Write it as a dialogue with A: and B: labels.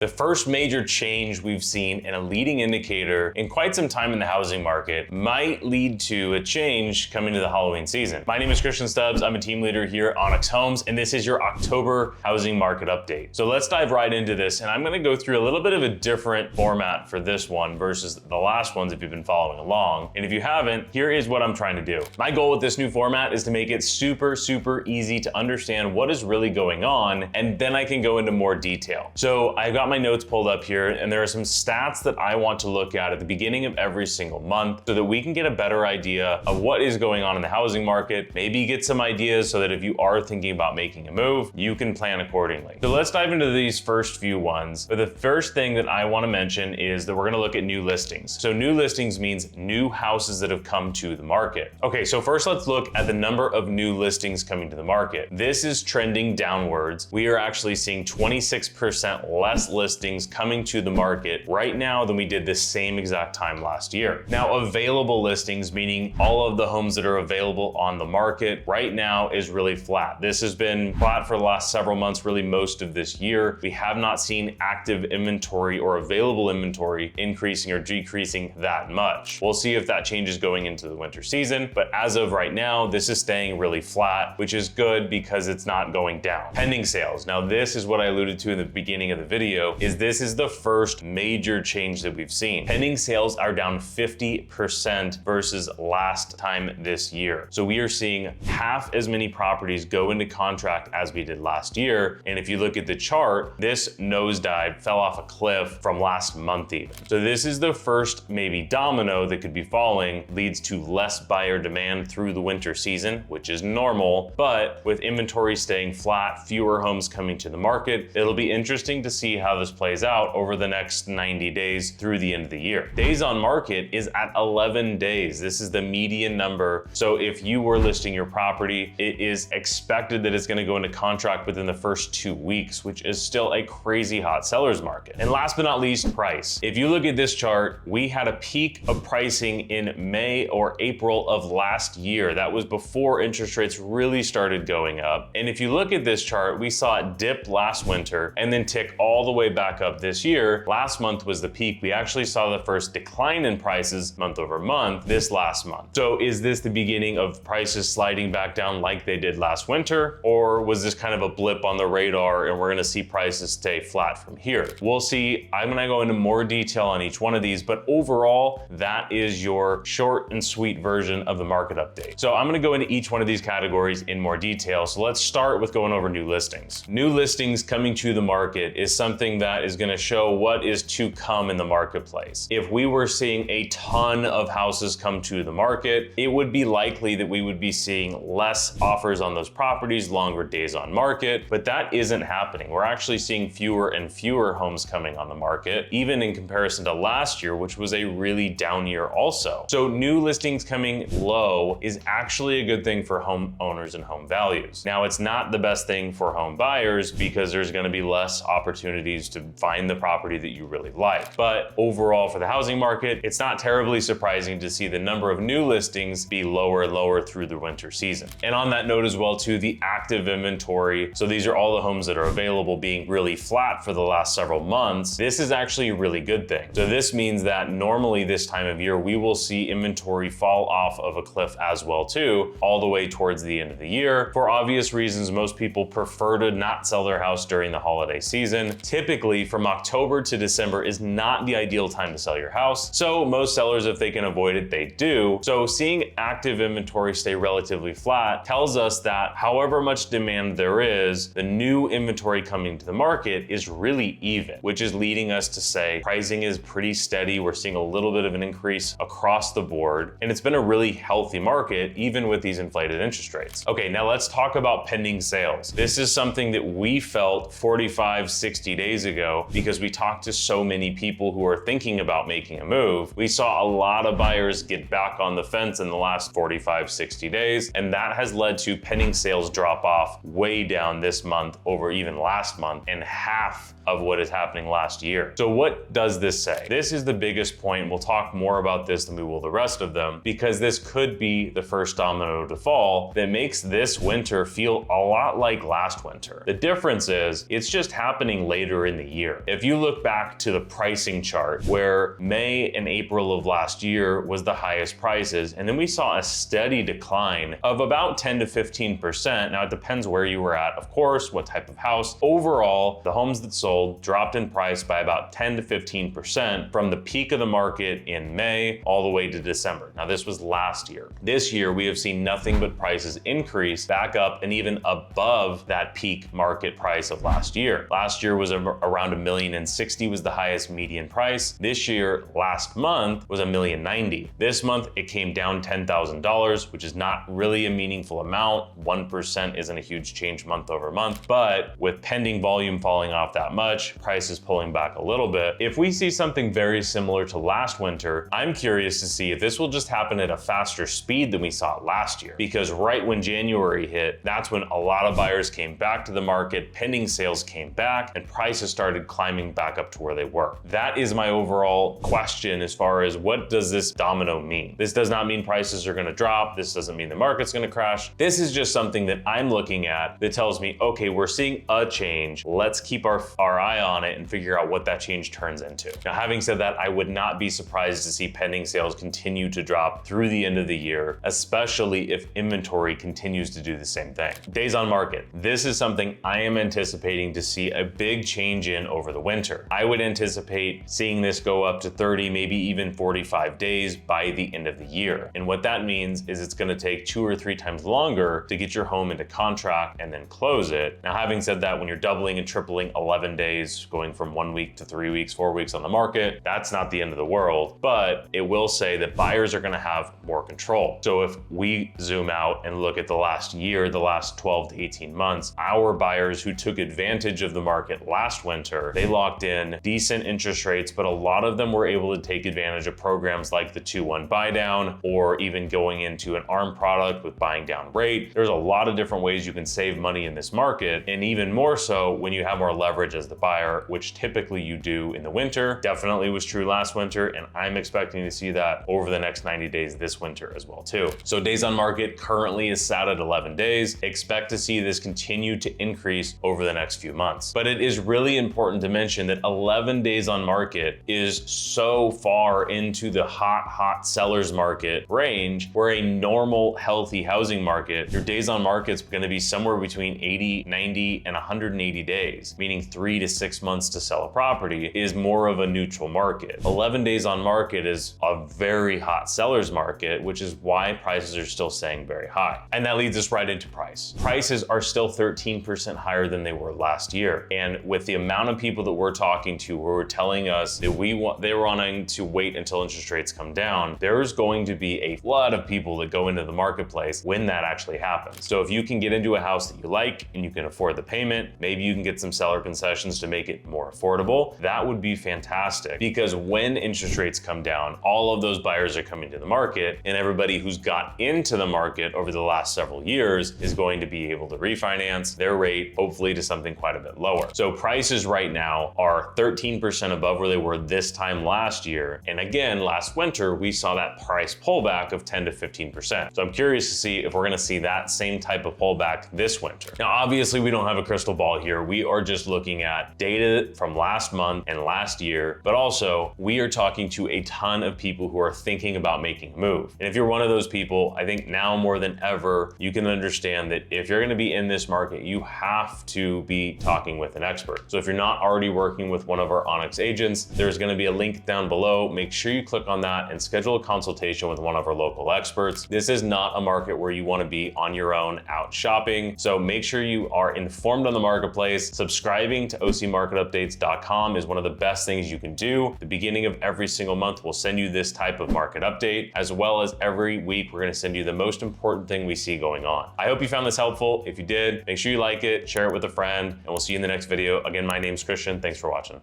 A: The first major change we've seen and a leading indicator in quite some time in the housing market might lead to a change coming to the Halloween season. My name is Christian Stubbs. I'm a team leader here at Onyx Homes, and this is your October housing market update. So let's dive right into this, and I'm gonna go through a little bit of a different format for this one versus the last ones if you've been following along. And if you haven't, here is what I'm trying to do. My goal with this new format is to make it super easy to understand what is really going on, and then I can go into more detail. So I've got my notes pulled up here, and there are some stats that I want to look at the beginning of every single month so that we can get a better idea of what is going on in the housing market, maybe get some ideas so that if you are thinking about making a move, you can plan accordingly. So let's dive into these first few ones. But the first thing that I want to mention is that we're going to look at new listings. So new listings means new houses that have come to the market. Okay, so first let's look at the number of new listings coming to the market. This is trending downwards. We are actually seeing 26% less listings coming to the market right now than we did this same exact time last year. Now, available listings, meaning all of the homes that are available on the market right now, is really flat. This has been flat for the last several months, really most of this year. We have not seen active inventory or available inventory increasing or decreasing that much. We'll see if that changes going into the winter season, but as of right now, this is staying really flat, which is good because it's not going down. Pending sales. Now, this is what I alluded to in the beginning of the video, is this is the first major change that we've seen. Pending sales are down 50% versus last time this year. So we are seeing half as many properties go into contract as we did last year. And if you look at the chart, this nosedive fell off a cliff from last month even. So this is the first maybe domino that could be falling, leads to less buyer demand through the winter season, which is normal, but with inventory staying flat, fewer homes coming to the market, it'll be interesting to see how this plays out over the next 90 days through the end of the year. Days on market is at 11 days. This is the median number. So if you were listing your property, it is expected that it's going to go into contract within the first 2 weeks, which is still a crazy hot seller's market. And last but not least, price. If you look at this chart, we had a peak of pricing in May or April of last year. That was before interest rates really started going up. And if you look at this chart, we saw it dip last winter and then tick all the way back up this year. Last month was the peak. We actually saw the first decline in prices month over month this last month. So is this the beginning of prices sliding back down like they did last winter? Or was this kind of a blip on the radar and we're gonna see prices stay flat from here? We'll see. I'm gonna go into more detail on each one of these, but overall, that is your short and sweet version of the market update. So I'm gonna go into each one of these categories in more detail. So let's start with going over new listings. New listings coming to the market is something that is gonna show what is to come in the marketplace. If we were seeing a ton of houses come to the market, it would be likely that we would be seeing less offers on those properties, longer days on market, but that isn't happening. We're actually seeing fewer and fewer homes coming on the market, even in comparison to last year, which was a really down year also. So new listings coming low is actually a good thing for home owners and home values. Now, it's not the best thing for home buyers because there's gonna be less opportunities to find the property that you really like. But overall for the housing market, it's not terribly surprising to see the number of new listings be lower and lower through the winter season. And on that note as well too, the active inventory, so these are all the homes that are available, being really flat for the last several months. This is actually a really good thing. So this means that normally this time of year, we will see inventory fall off of a cliff as well too, all the way towards the end of the year. For obvious reasons, most people prefer to not sell their house during the holiday season. Typically from October to December is not the ideal time to sell your house. So most sellers, if they can avoid it, they do. So seeing active inventory stay relatively flat tells us that however much demand there is, the new inventory coming to the market is really even, which is leading us to say pricing is pretty steady. We're seeing a little bit of an increase across the board, and it's been a really healthy market even with these inflated interest rates. Okay, now let's talk about pending sales. This is something that we felt 45, 60 days ago because we talked to so many people who are thinking about making a move. We saw a lot of buyers get back on the fence in the last 45, 60 days, and that has led to pending sales drop off way down this month over even last month, and half of what is happening last year. So what does this say? This is the biggest point. We'll talk more about this than we will the rest of them, because this could be the first domino to fall that makes this winter feel a lot like last winter. The difference is it's just happening later in the year. If you look back to the pricing chart where May and April of last year was the highest prices, and then we saw a steady decline of about 10 to 15%. Now it depends where you were at, of course, what type of house. Overall, the homes that sold dropped in price by about 10 to 15% from the peak of the market in May all the way to December. Now this was last year. This year, we have seen nothing but prices increase back up and even above that peak market price of last year. Last year was around $1,060,000 was the highest median price. This year, last month, was $1,090,000. This month, it came down $10,000, which is not really a meaningful amount. 1% isn't a huge change month over month, but with pending volume falling off that much, prices pulling back a little bit. If we see something very similar to last winter, I'm curious to see if this will just happen at a faster speed than we saw last year. Because right when January hit, that's when a lot of buyers came back to the market, pending sales came back, and prices started climbing back up to where they were. That is my overall question as far as what does this domino mean? This does not mean prices are gonna drop. This doesn't mean the market's gonna crash. This is just something that I'm looking at that tells me, okay, we're seeing a change. Let's keep our eye on it and figure out what that change turns into. Now, having said that, I would not be surprised to see pending sales continue to drop through the end of the year, especially if inventory continues to do the same thing. Days on market. This is something I am anticipating to see a big change in over the winter. I would anticipate seeing this go up to 30, maybe even 45 days by the end of the year. And what that means is it's gonna take 2 or 3 times longer to get your home into contract and then close it. Now, having said that, when you're doubling and tripling 11 days, going from 1 week to 3 weeks, 4 weeks on the market, that's not the end of the world, but it will say that buyers are gonna have more control. So if we zoom out and look at the last year, the last 12 to 18 months, our buyers who took advantage of the market last winter, they locked in decent interest rates, but a lot of them were able to take advantage of programs like the 2-1 buy down, or even going into an ARM product with buying down rate. There's a lot of different ways you can save money in this market, and even more so when you have more leverage as the buyer, which typically you do in the winter. Definitely was true last winter, and I'm expecting to see that over the next 90 days this winter as well too. So days on market currently is sat at 11 days. Expect to see this continue to increase over the next few months. But it is really important to mention that 11 days on market is so far into the hot seller's market range, where a normal, healthy housing market, your days on market is going to be somewhere between 80, 90, and 180 days, meaning 3 to 6 months to sell a property is more of a neutral market. 11 days on market is a very hot seller's market, which is why prices are still staying very high. And that leads us right into price. Prices are still 13% higher than they were last year. And with the amount of people that we're talking to who are telling us that they were wanting to wait until interest rates come down, there's going to be a flood of people that go into the marketplace when that actually happens. So if you can get into a house that you like and you can afford the payment, maybe you can get some seller concessions to make it more affordable, that would be fantastic. Because when interest rates come down, all of those buyers are coming to the market, and everybody who's got into the market over the last several years is going to be able to refinance their rate, hopefully to something quite a bit lower. So prices right now are 13% above where they were this time last year. And again, last winter, we saw that price pullback of 10 to 15%. So I'm curious to see if we're gonna see that same type of pullback this winter. Now, obviously we don't have a crystal ball here. We are just looking at data from last month and last year, but also we are talking to a ton of people who are thinking about making a move. And if you're one of those people, I think now more than ever, you can understand that if you're gonna be in this market, you have to be talking with an expert. So if you're not already working with one of our Onyx agents, there's gonna be a link down below. Make sure you click on that and schedule a consultation with one of our local experts. This is not a market where you wanna be on your own out shopping. So make sure you are informed on the marketplace. Subscribing to ocmarketupdates.com is one of the best things you can do. The beginning of every single month, we'll send you this type of market update, as well as every week, we're gonna send you the most important thing we see going on. I hope you found this helpful. If you did, make sure you like it, share it with a friend, and we'll see you in the next video. Again, my name's Christian. Thanks for watching.